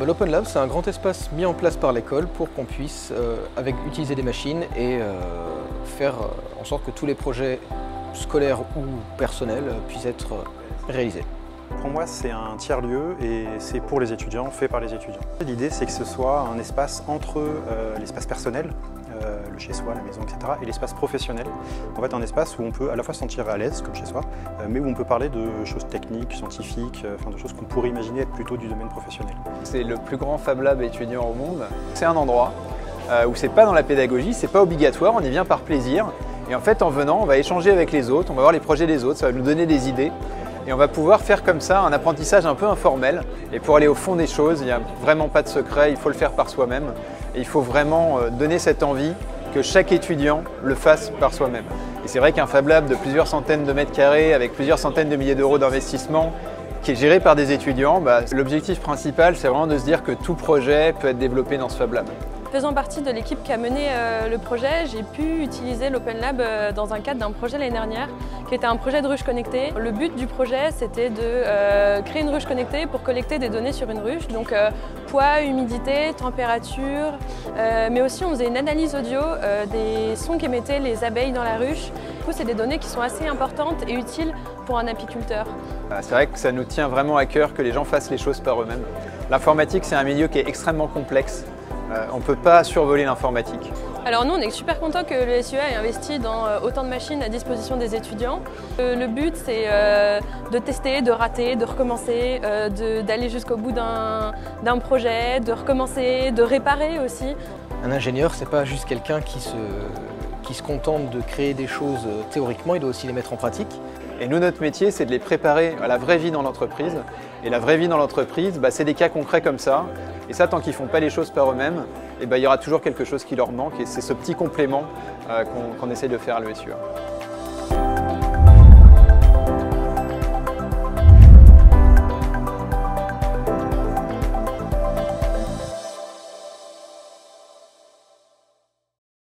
L'Open Lab, c'est un grand espace mis en place par l'école pour qu'on puisse utiliser des machines et faire en sorte que tous les projets scolaires ou personnels puissent être réalisés. Pour moi, c'est un tiers-lieu et c'est pour les étudiants, fait par les étudiants. L'idée, c'est que ce soit un espace entre l'espace personnel, le chez-soi, la maison, etc., et l'espace professionnel. En fait, un espace où on peut à la fois se sentir à l'aise, comme chez soi, mais où on peut parler de choses techniques, scientifiques, de choses qu'on pourrait imaginer être plutôt du domaine professionnel. C'est le plus grand Fab Lab étudiant au monde. C'est un endroit où c'est pas dans la pédagogie, c'est pas obligatoire, on y vient par plaisir. Et en fait, en venant, on va échanger avec les autres, on va voir les projets des autres, ça va nous donner des idées. Et on va pouvoir faire comme ça un apprentissage un peu informel. Et pour aller au fond des choses, il n'y a vraiment pas de secret, il faut le faire par soi-même. Et il faut vraiment donner cette envie que chaque étudiant le fasse par soi-même. Et c'est vrai qu'un Fab Lab de plusieurs centaines de mètres carrés, avec plusieurs centaines de milliers d'euros d'investissement, qui est géré par des étudiants, l'objectif principal, c'est vraiment de se dire que tout projet peut être développé dans ce Fab Lab. Faisant partie de l'équipe qui a mené le projet, j'ai pu utiliser l'Open Lab dans un cadre d'un projet l'année dernière qui était un projet de ruche connectée. Le but du projet, c'était de créer une ruche connectée pour collecter des données sur une ruche, donc poids, humidité, température, mais aussi on faisait une analyse audio des sons qu'émettaient les abeilles dans la ruche. Du coup, c'est des données qui sont assez importantes et utiles pour un apiculteur. C'est vrai que ça nous tient vraiment à cœur que les gens fassent les choses par eux-mêmes. L'informatique, c'est un milieu qui est extrêmement complexe. On ne peut pas survoler l'informatique. Alors nous, on est super contents que le SUA ait investi dans autant de machines à disposition des étudiants. Le but, c'est de tester, de rater, de recommencer, d'aller jusqu'au bout d'un projet, de recommencer, de réparer aussi. Un ingénieur, c'est pas juste quelqu'un qui se contente de créer des choses théoriquement, il doit aussi les mettre en pratique. Et nous, notre métier, c'est de les préparer à la vraie vie dans l'entreprise. Et la vraie vie dans l'entreprise, c'est des cas concrets comme ça. Et ça, tant qu'ils ne font pas les choses par eux-mêmes, il y aura toujours quelque chose qui leur manque. Et c'est ce petit complément qu'on essaie de faire à l'ESUA.